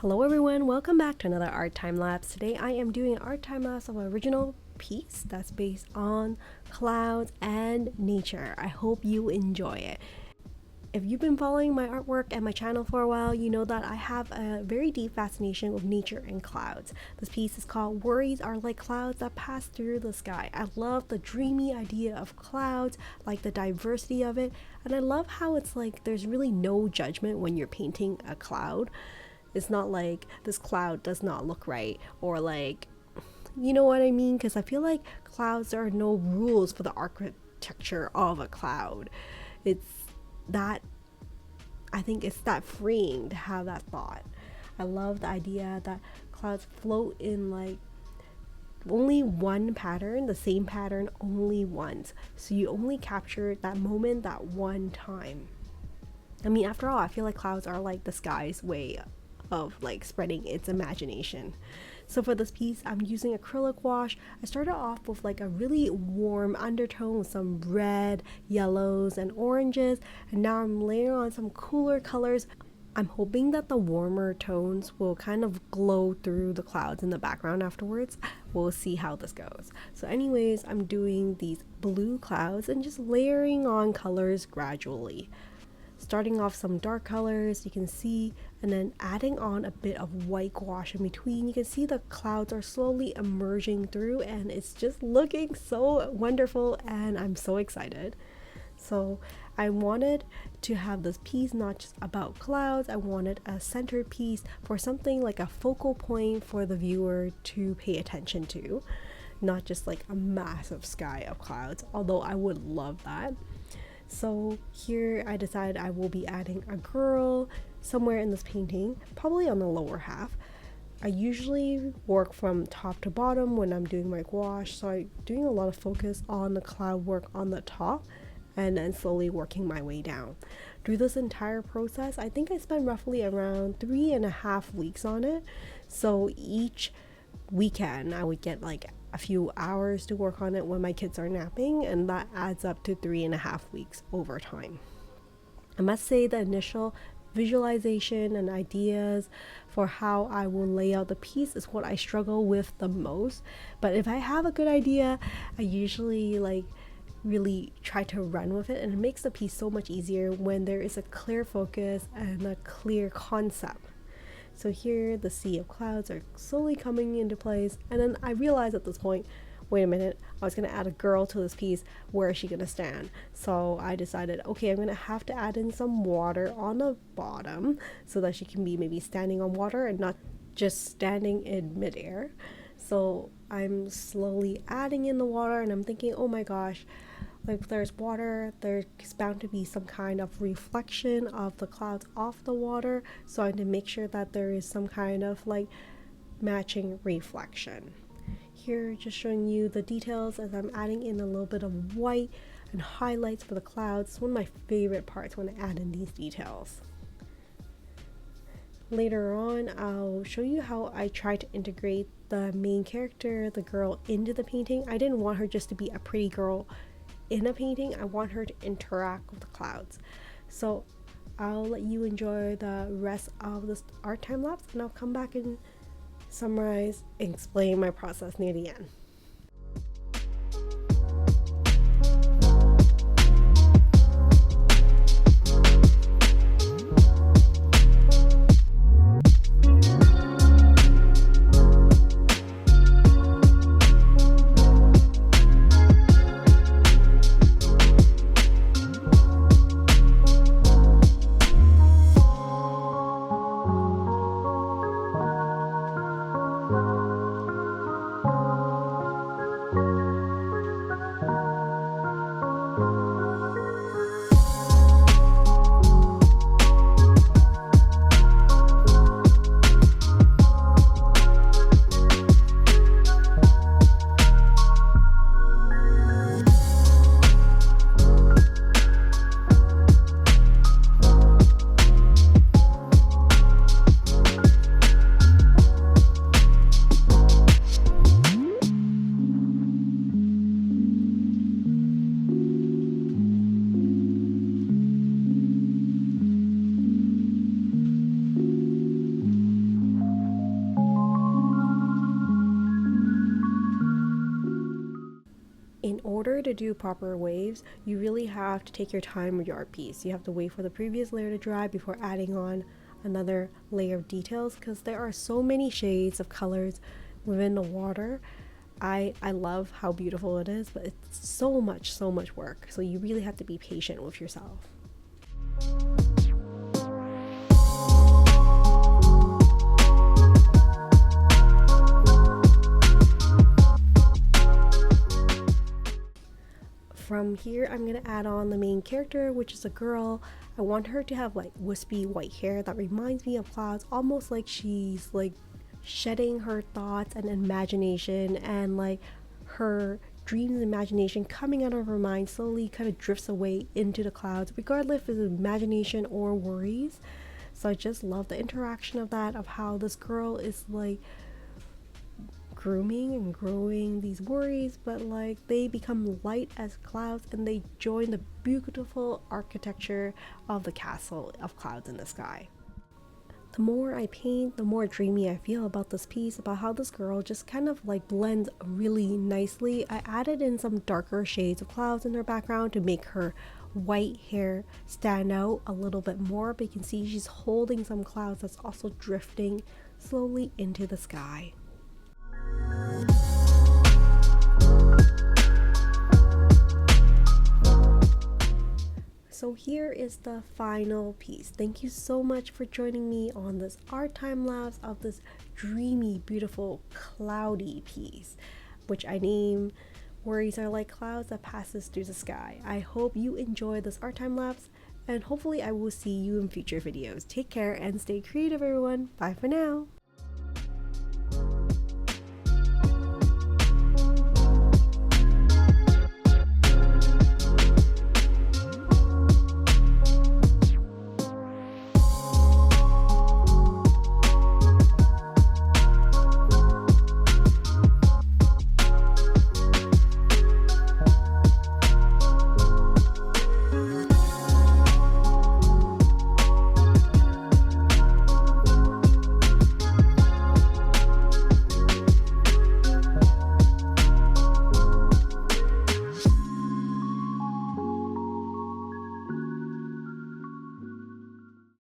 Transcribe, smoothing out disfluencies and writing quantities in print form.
Hello everyone, welcome back to another art time lapse. Today I am doing an art time lapse of an original piece that's based on clouds and nature. I hope you enjoy it. If you've been following my artwork and my channel for a while, you know that I have a very deep fascination with nature and clouds. This piece is called Worries Are Like Clouds That Pass Through the Sky. I love the dreamy idea of clouds, like the diversity of it, and I love how it's like there's really no judgment when you're painting a cloud. It's not like this cloud does not look right, or like, you know what I mean? Because I feel like clouds, there are no rules for the architecture of a cloud. It's that, I think it's that freeing to have that thought. I love the idea that clouds float in like only one pattern, the same pattern only once. So you only capture that moment that one time. I mean, after all, I feel like clouds are like the sky's way of like spreading its imagination. So for this piece, I'm using acrylic wash. I started off with like a really warm undertone with some red, yellows, and oranges, and now I'm layering on some cooler colors. I'm hoping that the warmer tones will kind of glow through the clouds in the background afterwards. We'll see how this goes. So anyways, I'm doing these blue clouds and just layering on colors gradually. Starting off some dark colors, you can see, and then adding on a bit of white gouache in between. You can see the clouds are slowly emerging through, and it's just looking so wonderful, and I'm so excited. So I wanted to have this piece not just about clouds. I wanted a centered piece for something like a focal point for the viewer to pay attention to, not just like a massive sky of clouds, although I would love that. So here I decided I will be adding a girl somewhere in this painting, probably on the lower half. I usually work from top to bottom when I'm doing my gouache, so I'm doing a lot of focus on the cloud work on the top and then slowly working my way down. Through this entire process, I think I spent roughly around 3.5 weeks on it. So each weekend I would get like a few hours to work on it when my kids are napping, and that adds up to 3.5 weeks over time. I must say the initial visualization and ideas for how I will lay out the piece is what I struggle with the most. But if I have a good idea, I usually like really try to run with it, and it makes the piece so much easier when there is a clear focus and a clear concept. So here the sea of clouds are slowly coming into place, and then I realized at this point, wait a minute, I was going to add a girl to this piece. Where is she going to stand? So I decided, okay, I'm going to have to add in some water on the bottom so that she can be maybe standing on water and not just standing in midair. So I'm slowly adding in the water, and I'm thinking, oh my gosh, like there's water, there's bound to be some kind of reflection of the clouds off the water, so I need to make sure that there is some kind of like matching reflection. Here just showing you the details as I'm adding in a little bit of white and highlights for the clouds. It's one of my favorite parts when I add in these details. Later on, I'll show you how I try to integrate the main character, the girl, into the painting. I didn't want her just to be a pretty girl in a painting. I want her to interact with the clouds. So I'll let you enjoy the rest of this art time lapse, and I'll come back and summarize and explain my process near the end. to do proper waves, you really have to take your time with your art piece. You have to wait for the previous layer to dry before adding on another layer of details, because there are so many shades of colors within the water. I love how beautiful it is, but it's so much work. So you really have to be patient with yourself. From here, I'm gonna add on the main character, which is a girl. I want her to have like wispy white hair that reminds me of clouds, almost like she's like shedding her thoughts and imagination, and like her dreams and imagination coming out of her mind slowly kind of drifts away into the clouds, regardless if it's imagination or worries. So I just love the interaction of that, of how this girl is like grooming and growing these worries, but like they become light as clouds and they join the beautiful architecture of the castle of clouds in the sky. The more I paint, the more dreamy I feel about this piece, about how this girl just kind of like blends really nicely. I added in some darker shades of clouds in her background to make her white hair stand out a little bit more, but you can see she's holding some clouds that's also drifting slowly into the sky. So here is the final piece. Thank you so much for joining me on this art time lapse of this dreamy, beautiful, cloudy piece, which I name Worries Are Like Clouds That Passes Through the Sky. I hope you enjoyed this art time lapse, and hopefully I will see you in future videos. Take care and stay creative, everyone. Bye for now.